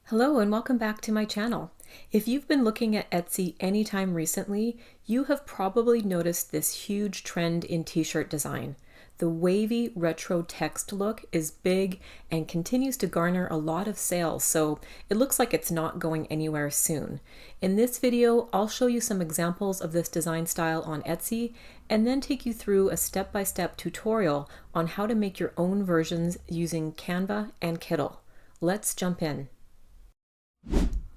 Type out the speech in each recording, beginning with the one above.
Hello and welcome back to my channel. If you've been looking at Etsy anytime recently, you have probably noticed this huge trend in t-shirt design. The wavy retro text look is big and continues to garner a lot of sales, so it looks like it's not going anywhere soon. In this video, I'll show you some examples of this design style on Etsy and then take you through a step-by-step tutorial on how to make your own versions using Canva and Kittl. Let's jump in.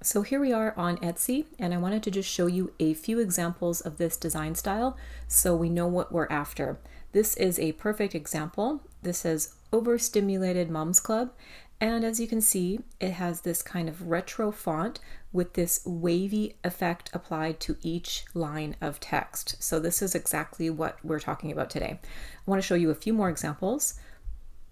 So here we are on Etsy, and I wanted to just show you a few examples of this design style so we know what we're after. This is a perfect example. This says Overstimulated Moms Club, and as you can see, it has this kind of retro font with this wavy effect applied to each line of text. So this is exactly what we're talking about today. I want to show you a few more examples.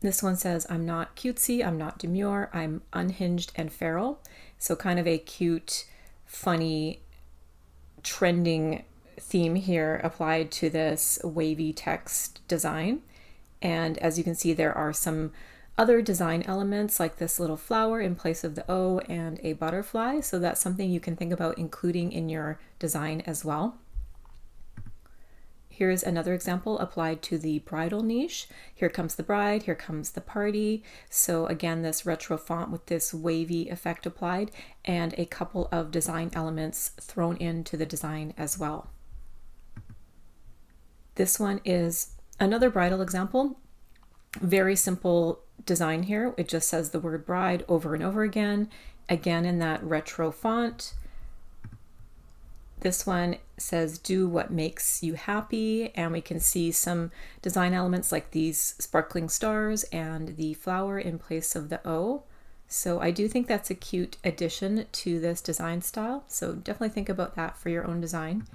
This one says, I'm not cutesy, I'm not demure, I'm unhinged and feral. So kind of a cute, funny, trending theme here applied to this wavy text design. And as you can see, there are some other design elements like this little flower in place of the O and a butterfly. So that's something you can think about including in your design as well. Here's another example applied to the bridal niche. Here comes the bride, here comes the party. So again, this retro font with this wavy effect applied and a couple of design elements thrown into the design as well. This one is another bridal example. Very simple design here. It just says the word bride over and over again in that retro font. This one says, do what makes you happy, and we can see some design elements like these sparkling stars and the flower in place of the O. So I do think that's a cute addition to this design style, so definitely think about that for your own design.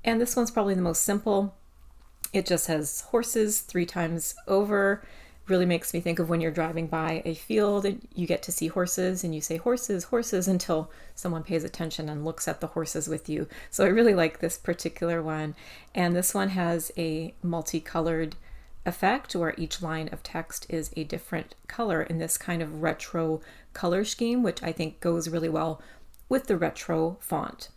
And this one's probably the most simple. It just has horses 3 times over. Really makes me think of when you're driving by a field and you get to see horses and you say horses, horses until someone pays attention and looks at the horses with you. So I really like this particular one. And this one has a multicolored effect where each line of text is a different color in this kind of retro color scheme, which I think goes really well with the retro font.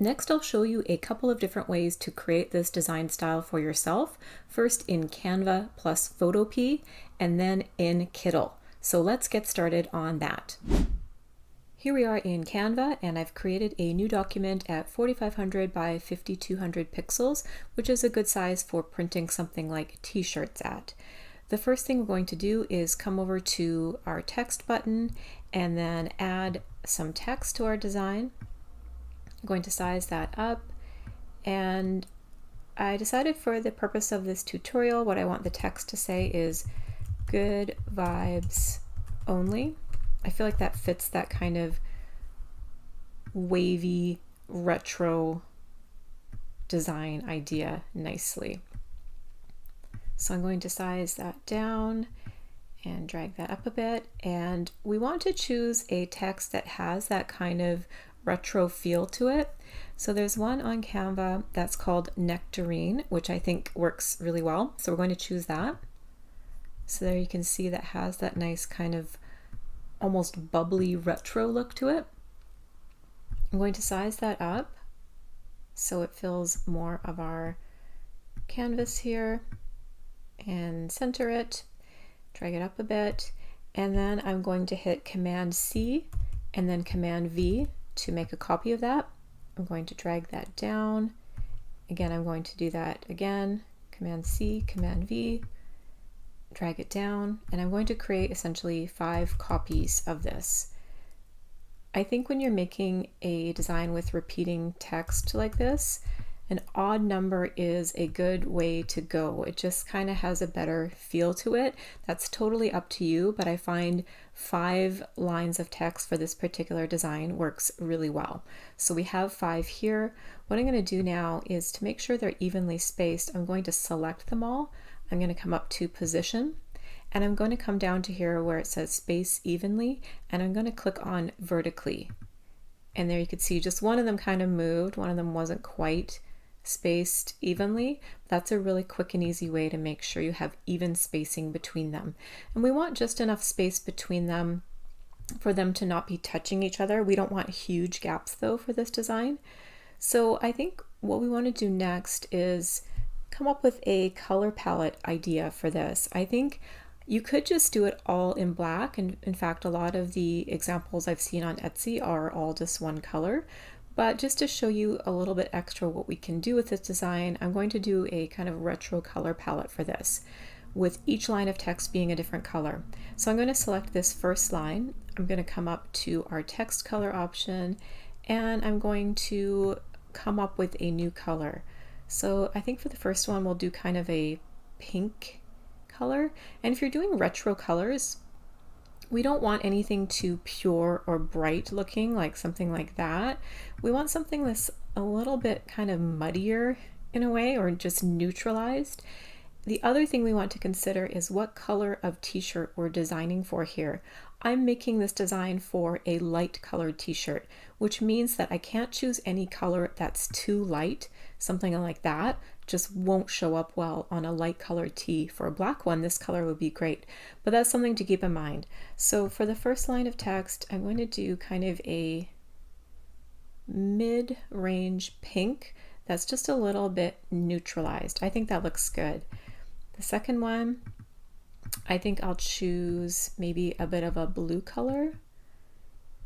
Next, I'll show you a couple of different ways to create this design style for yourself. First in Canva plus Photopea, and then in Kittl. So let's get started on that. Here we are in Canva, and I've created a new document at 4500 by 5200 pixels, which is a good size for printing something like t-shirts at. The first thing we're going to do is come over to our text button and then add some text to our design. I'm going to size that up, and I decided for the purpose of this tutorial what I want the text to say is good vibes only. I feel like that fits that kind of wavy retro design idea nicely. So I'm going to size that down and drag that up a bit, and we want to choose a text that has that kind of retro feel to it. So there's one on Canva that's called Nectarine, which I think works really well. So we're going to choose that. So there you can see that has that nice kind of almost bubbly retro look to it. I'm going to size that up so it fills more of our canvas here and center it, drag it up a bit, and then I'm going to hit Command C and then Command V to make a copy of that. I'm going to drag that down. Again, I'm going to do that again. Command C, Command V, drag it down, and I'm going to create essentially 5 copies of this. I think when you're making a design with repeating text like this, an odd number is a good way to go. It just kind of has a better feel to it. That's totally up to you, but I find 5 lines of text for this particular design works really well. So we have 5 here. What I'm going to do now is to make sure they're evenly spaced, I'm going to select them all. I'm going to come up to position, and I'm going to come down to here where it says space evenly, and I'm going to click on vertically. And there you can see just one of them kind of moved, one of them wasn't quite spaced evenly. That's a really quick and easy way to make sure you have even spacing between them. And we want just enough space between them for them to not be touching each other. We don't want huge gaps though for this design. So I think what we want to do next is come up with a color palette idea for this. I think you could just do it all in black, and in fact a lot of the examples I've seen on Etsy are all just one color. But just to show you a little bit extra what we can do with this design, I'm going to do a kind of retro color palette for this, with each line of text being a different color. So I'm going to select this first line. I'm going to come up to our text color option, and I'm going to come up with a new color. So I think for the first one we'll do kind of a pink color. And if you're doing retro colors, we don't want anything too pure or bright looking, like something like that. We want something that's a little bit kind of muddier in a way, or just neutralized. The other thing we want to consider is what color of t-shirt we're designing for here. I'm making this design for a light colored t-shirt, which means that I can't choose any color that's too light. Something like that just won't show up well on a light colored tee. For a black one, this color would be great, but that's something to keep in mind. So for the first line of text, I'm going to do kind of a mid-range pink that's just a little bit neutralized. I think that looks good. The second one, I think I'll choose maybe a bit of a blue color.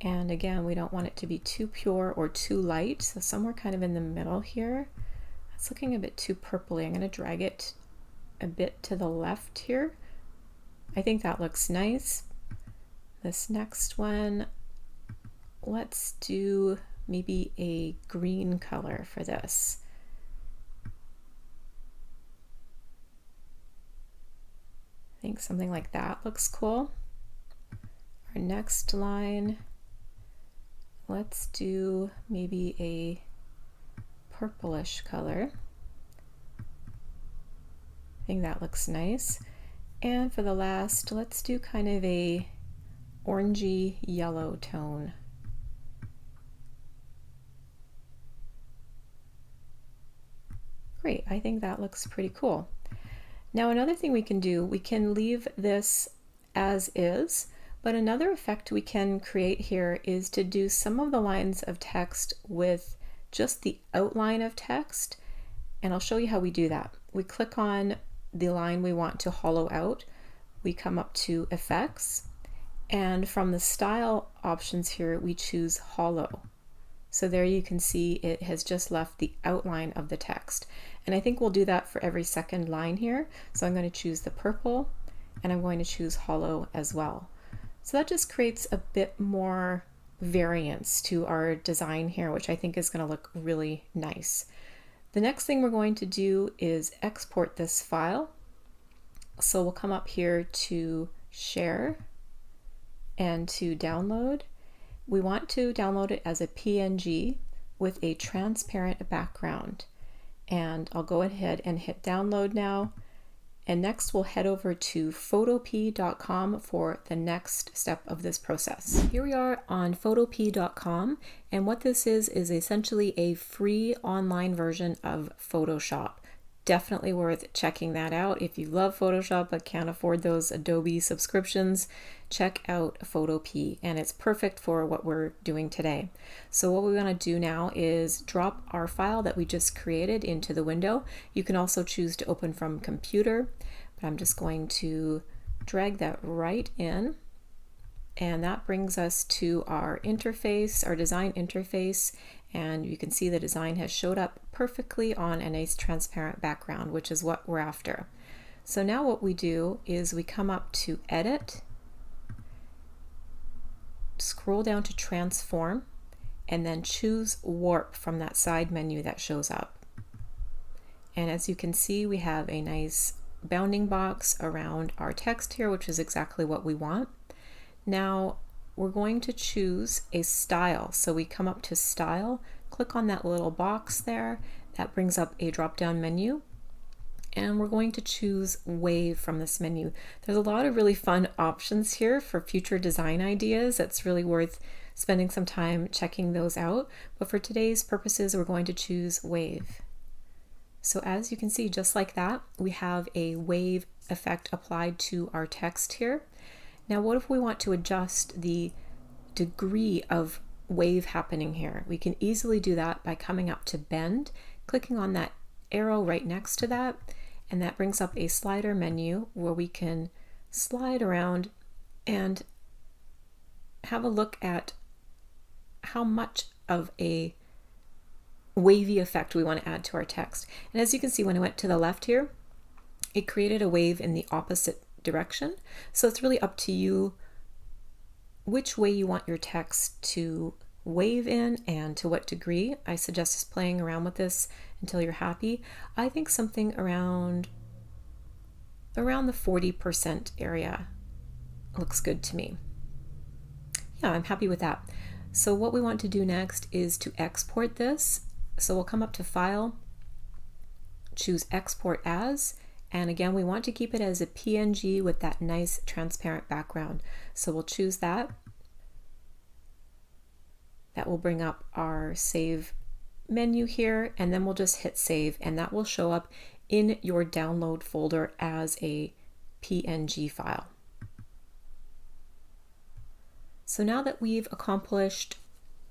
And again, we don't want it to be too pure or too light, so somewhere kind of in the middle here. It's looking a bit too purpley. I'm going to drag it a bit to the left here. I think that looks nice. This next one, let's do maybe a green color for this. I think something like that looks cool. Our next line, let's do maybe a purplish color. I think that looks nice. And for the last, let's do kind of a orangey yellow tone. Great, I think that looks pretty cool. Now another thing we can do, we can leave this as is, but another effect we can create here is to do some of the lines of text with just the outline of text, and I'll show you how we do that. We click on the line we want to hollow out, we come up to Effects, and from the Style options here we choose Hollow. So there you can see it has just left the outline of the text. And I think we'll do that for every second line here. So I'm going to choose the purple, and I'm going to choose hollow as well. So that just creates a bit more variance to our design here, which I think is going to look really nice. The next thing we're going to do is export this file. So we'll come up here to Share and to Download. We want to download it as a PNG with a transparent background. And I'll go ahead and hit download now. And next we'll head over to photopea.com for the next step of this process. Here we are on photopea.com, and what this is essentially a free online version of Photoshop. Definitely worth checking that out. If you love Photoshop but can't afford those Adobe subscriptions, check out Photopea, and it's perfect for what we're doing today. So what we want to do now is drop our file that we just created into the window. You can also choose to open from computer, but I'm just going to drag that right in, and that brings us to our interface, our design interface, and you can see the design has showed up perfectly on a nice transparent background, which is what we're after. So now what we do is we come up to Edit, scroll down to Transform, and then choose Warp from that side menu that shows up. And as you can see, we have a nice bounding box around our text here, which is exactly what we want. Now we're going to choose a style. So we come up to Style, click on that little box there, that brings up a drop-down menu, and we're going to choose Wave from this menu. There's a lot of really fun options here for future design ideas. It's really worth spending some time checking those out, but for today's purposes we're going to choose Wave. So as you can see, just like that, we have a wave effect applied to our text here. Now what if we want to adjust the degree of wave happening here. We can easily do that by coming up to bend, clicking on that arrow right next to that, and that brings up a slider menu where we can slide around and have a look at how much of a wavy effect we want to add to our text. And as you can see, when I went to the left here, it created a wave in the opposite direction. So it's really up to you which way you want your text to wave in and to what degree. I suggest just playing around with this until you're happy. I think something around the 40% area looks good to me. Yeah, I'm happy with that. So what we want to do next is to export this. So we'll come up to File, choose Export As, and again, we want to keep it as a PNG with that nice transparent background. So we'll choose that. That will bring up our Save menu here, and then we'll just hit Save, and that will show up in your download folder as a PNG file. So now that we've accomplished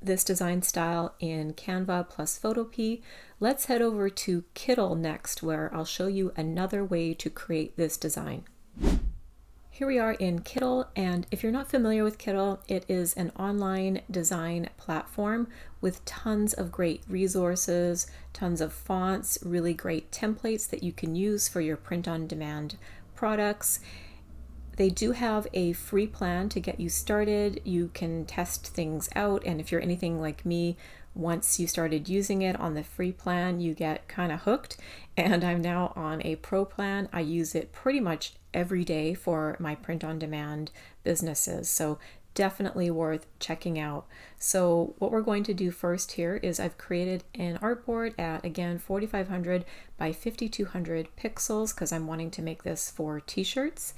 this design style in Canva plus Photopea, let's head over to Kittl next, where I'll show you another way to create this design. Here we are in Kittl, and if you're not familiar with Kittl, it is an online design platform with tons of great resources, tons of fonts, really great templates that you can use for your print-on-demand products. They do have a free plan to get you started. You can test things out, and if you're anything like me, once you started using it on the free plan, you get kind of hooked, and I'm now on a pro plan. I use it pretty much every day for my print-on-demand businesses, so definitely worth checking out. So what we're going to do first here is I've created an artboard at, again, 4500 by 5200 pixels because I'm wanting to make this for t-shirts.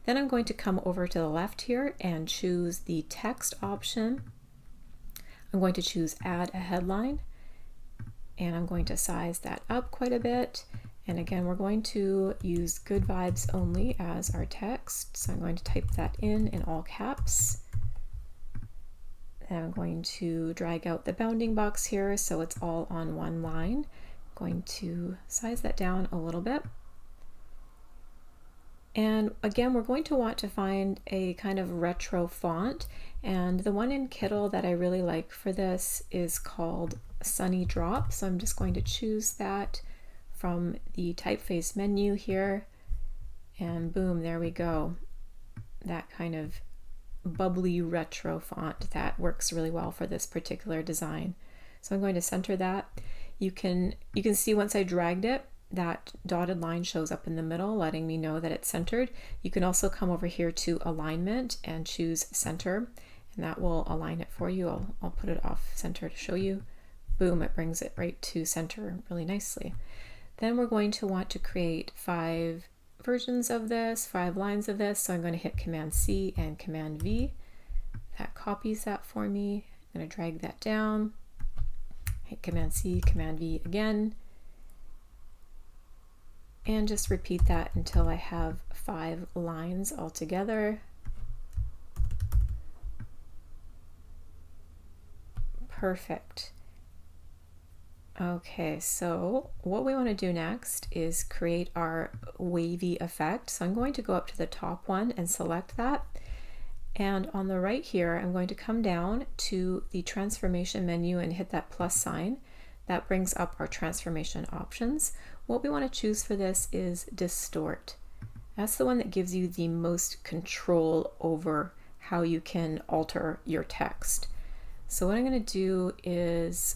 Then I'm going to come over to the left here and choose the text option. I'm going to choose Add a Headline, and I'm going to size that up quite a bit. And again, we're going to use Good Vibes Only as our text. So I'm going to type that in all caps. And I'm going to drag out the bounding box here so it's all on one line. I'm going to size that down a little bit. And again, we're going to want to find a kind of retro font. And the one in Kittl that I really like for this is called Sunny Drop. So I'm just going to choose that from the typeface menu here. And boom, there we go. That kind of bubbly retro font that works really well for this particular design. So I'm going to center that. You can see once I dragged it, that dotted line shows up in the middle, letting me know that it's centered. You can also come over here to Alignment and choose Center, and that will align it for you. I'll put it off center to show you. Boom, it brings it right to center really nicely. Then we're going to want to create 5 versions of this, 5 lines of this. So I'm going to hit Command C and Command V. That copies that for me. I'm going to drag that down, hit Command C, Command V again, and just repeat that until I have 5 lines all together. Perfect. Okay, so what we want to do next is create our wavy effect. So I'm going to go up to the top one and select that. And on the right here, I'm going to come down to the transformation menu and hit that plus sign. That brings up our transformation options. What we want to choose for this is Distort. That's the one that gives you the most control over how you can alter your text. So what I'm going to do is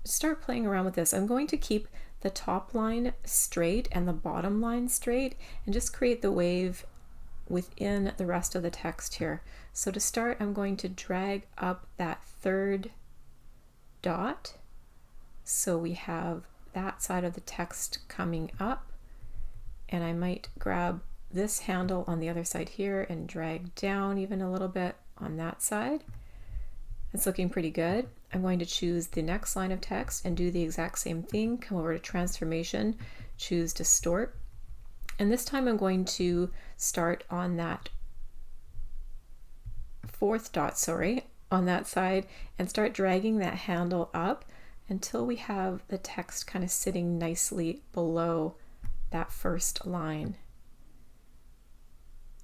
start playing around with this. I'm going to keep the top line straight and the bottom line straight and just create the wave within the rest of the text here. So to start, I'm going to drag up that 3rd dot. So we have that side of the text coming up, and I might grab this handle on the other side here and drag down even a little bit on that side. It's looking pretty good. I'm going to choose the next line of text and do the exact same thing. Come over to Transformation, choose Distort, and this time I'm going to start on that fourth dot, sorry, on that side, and start dragging that handle up until we have the text kind of sitting nicely below that first line.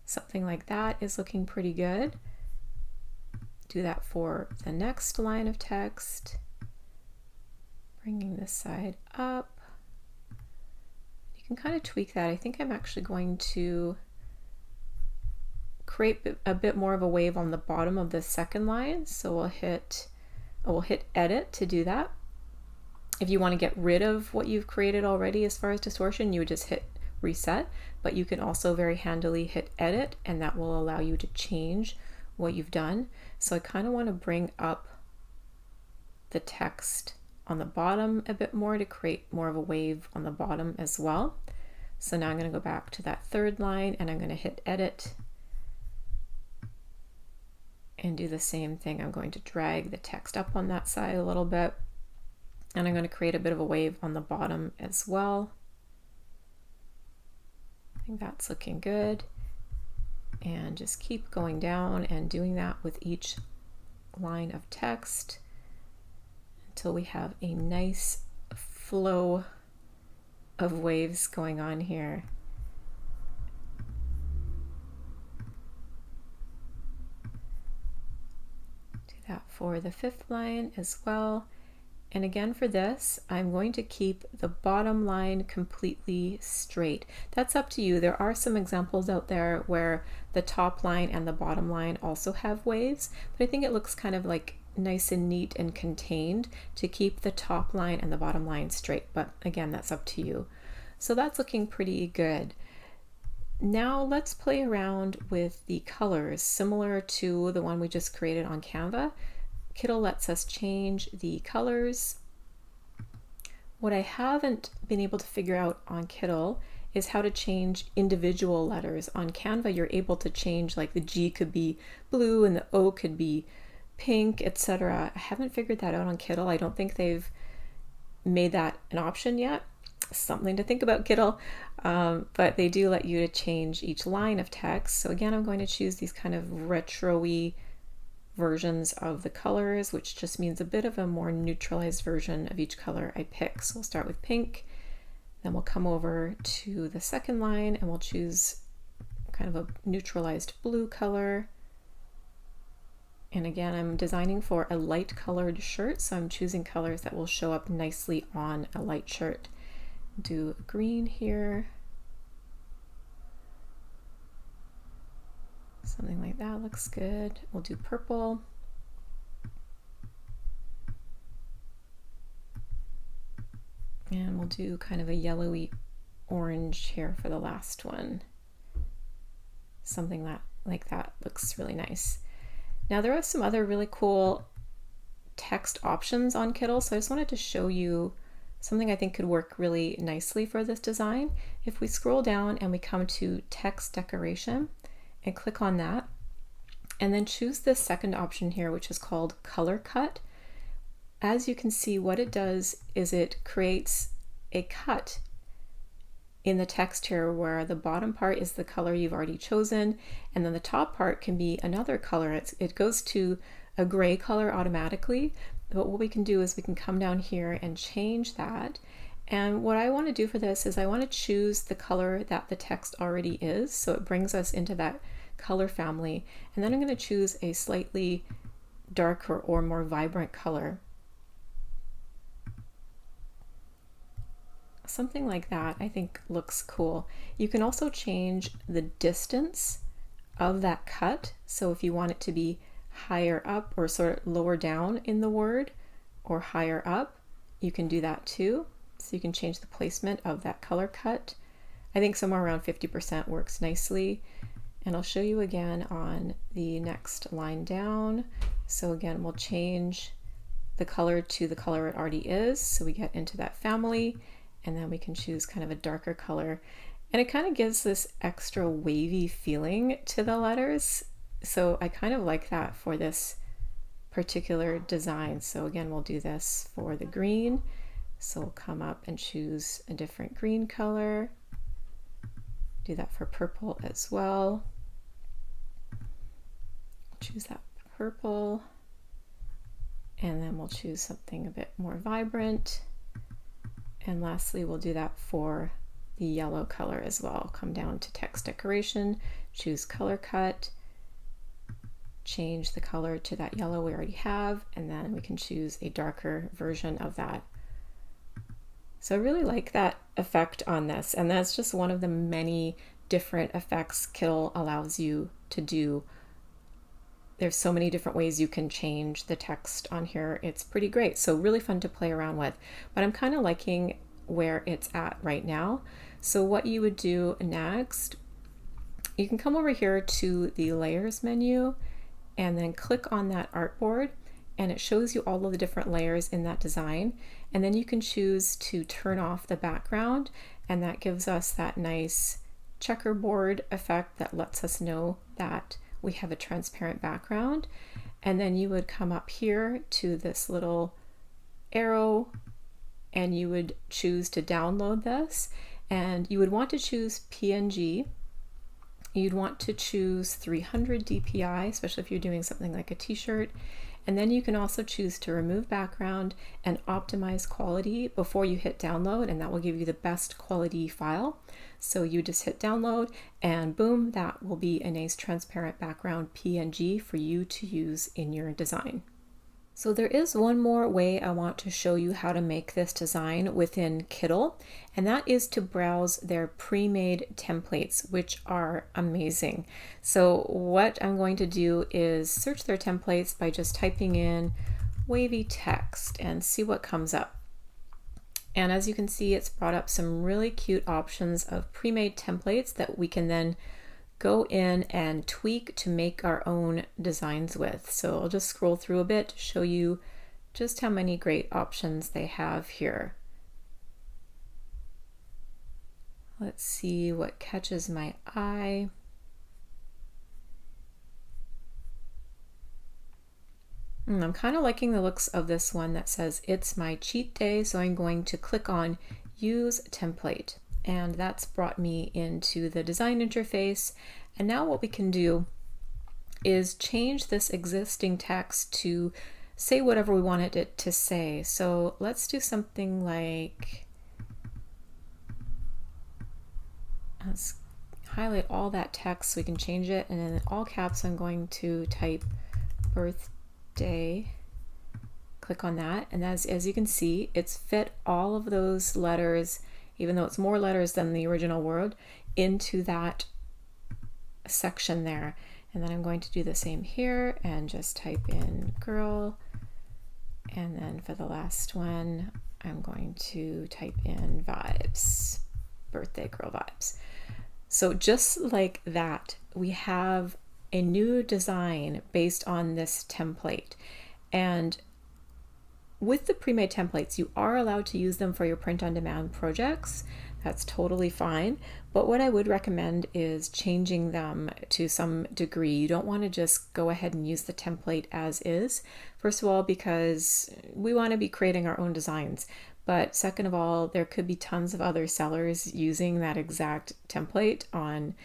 Something like that is looking pretty good. Do that for the next line of text. Bringing this side up. You can kind of tweak that. I think I'm actually going to create a bit more of a wave on the bottom of the second line. So we'll hit edit to do that. If you want to get rid of what you've created already as far as distortion, you would just hit reset, but you can also very handily hit edit, and that will allow you to change what you've done. So I kind of want to bring up the text on the bottom a bit more to create more of a wave on the bottom as well. So now I'm going to go back to that third line and I'm going to hit edit and do the same thing. I'm going to drag the text up on that side a little bit, and I'm going to create a bit of a wave on the bottom as well. I think that's looking good. And just keep going down and doing that with each line of text until we have a nice flow of waves going on here. Do that for the fifth line as well. And again for this, I'm going to keep the bottom line completely straight. That's up to you. There are some examples out there where the top line and the bottom line also have waves, but I think it looks kind of like nice and neat and contained to keep the top line and the bottom line straight. But again, that's up to you. So that's looking pretty good. Now let's play around with the colors, similar to the one we just created on Canva. Kittl lets us change the colors. What I haven't been able to figure out on Kittl is how to change individual letters. On Canva, you're able to change, like the G could be blue and the O could be pink, etc. I haven't figured that out on Kittl. I don't think they've made that an option yet. Something to think about, Kittl. But they do let you to change each line of text. So again, I'm going to choose these kind of retro-y versions of the colors, which just means a bit of a more neutralized version of each color I pick. So we'll start with pink, then we'll come over to the second line and we'll choose kind of a neutralized blue color. And again, I'm designing for a light colored shirt, so I'm choosing colors that will show up nicely on a light shirt. Do green here. Something like that looks good. We'll do purple. And we'll do kind of a yellowy orange here for the last one. Something like that looks really nice. Now there are some other really cool text options on Kittl, so I just wanted to show you something I think could work really nicely for this design. If we scroll down and we come to text decoration, and click on that, and then choose this second option here, which is called color cut. As you can see, what it does is it creates a cut in the text here where the bottom part is the color you've already chosen, and then the top part can be another color. It goes to a gray color automatically, but what we can do is we can come down here and change that. And what I want to do for this is I want to choose the color that the text already is, so it brings us into that color family. And then I'm going to choose a slightly darker or more vibrant color. Something like that I think looks cool. You can also change the distance of that cut. So if you want it to be higher up or sort of lower down in the word or higher up, you can do that too. So you can change the placement of that color cut. I think somewhere around 50% works nicely. And I'll show you again on the next line down. So again, we'll change the color to the color it already is. So we get into that family, and then we can choose kind of a darker color. And it kind of gives this extra wavy feeling to the letters. So I kind of like that for this particular design. So again, we'll do this for the green. So we'll come up and choose a different green color. Do that for purple as well. choose that purple, and then we'll choose something a bit more vibrant. And lastly, we'll do that for the yellow color as well. Come down to text decoration, choose color cut, change the color to that yellow we already have, and then we can choose a darker version of that. So I really like that effect on this, and that's just one of the many different effects Kittl allows you to do. There's so many different ways you can change the text on here. It's pretty great. So really fun to play around with, but I'm kind of liking where it's at right now. So what you would do next, you can come over here to the layers menu and then click on that artboard, and it shows you all of the different layers in that design. And then you can choose to turn off the background, and that gives us that nice checkerboard effect that lets us know that we have a transparent background. And then you would come up here to this little arrow and you would choose to download this, and you would want to choose PNG. You'd want to choose 300 DPI, especially if you're doing something like a t-shirt. And then you can also choose to remove background and optimize quality before you hit download, and that will give you the best quality file. So you just hit download and boom, that will be a nice transparent background PNG for you to use in your design. So there is one more way I want to show you how to make this design within Kittl, and that is to browse their pre-made templates, which are amazing. So what I'm going to do is search their templates by just typing in Wavy text and see what comes up. And as you can see, it's brought up some really cute options of pre-made templates that we can then go in and tweak to make our own designs with. So I'll just scroll through a bit to show you just how many great options they have here. Let's see what catches my eye. I'm kind of liking the looks of this one that says it's my cheat day, so I'm going to click on use template. And that's brought me into the design interface. And now what we can do is change this existing text to say whatever we wanted it to say. So let's do something like, let's highlight all that text so we can change it. And in all caps, I'm going to type birthday. Click on that. And as you can see, it's fit all of those letters, even though it's more letters than the original word, into that section there. And then I'm going to do the same here and just type in girl. And then for the last one, I'm going to type in vibes, birthday girl vibes. So just like that, we have a new design based on this template. And with the pre-made templates, you are allowed to use them for your print-on-demand projects. That's totally fine. But what I would recommend is changing them to some degree. You don't want to just go ahead and use the template as is. First of all, because we want to be creating our own designs. But second of all, there could be tons of other sellers using that exact template on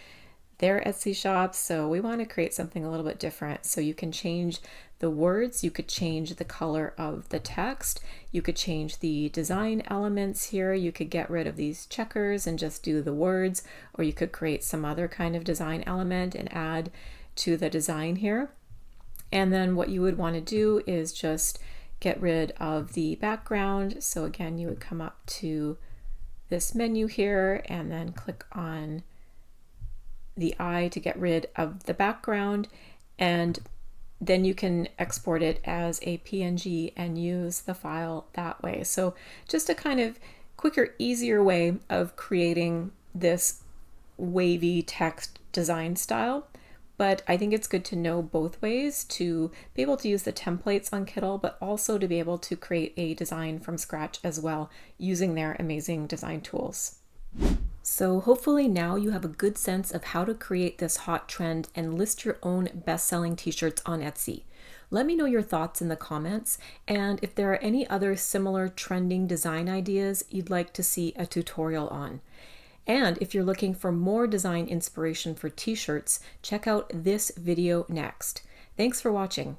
their Etsy shops. So we want to create something a little bit different. So you can change the words, you could change the color of the text, you could change the design elements here, you could get rid of these checkers and just do the words, or you could create some other kind of design element and add to the design here. And then what you would want to do is just get rid of the background. So again, you would come up to this menu here and then click on the eye to get rid of the background, and then you can export it as a PNG and use the file that way. So just a kind of quicker, easier way of creating this wavy text design style. But I think it's good to know both ways, to be able to use the templates on Kittl, but also to be able to create a design from scratch as well using their amazing design tools. So hopefully now you have a good sense of how to create this hot trend and list your own best-selling t-shirts on Etsy. Let me know your thoughts in the comments, and if there are any other similar trending design ideas you'd like to see a tutorial on. And if you're looking for more design inspiration for t-shirts, check out this video next. Thanks for watching.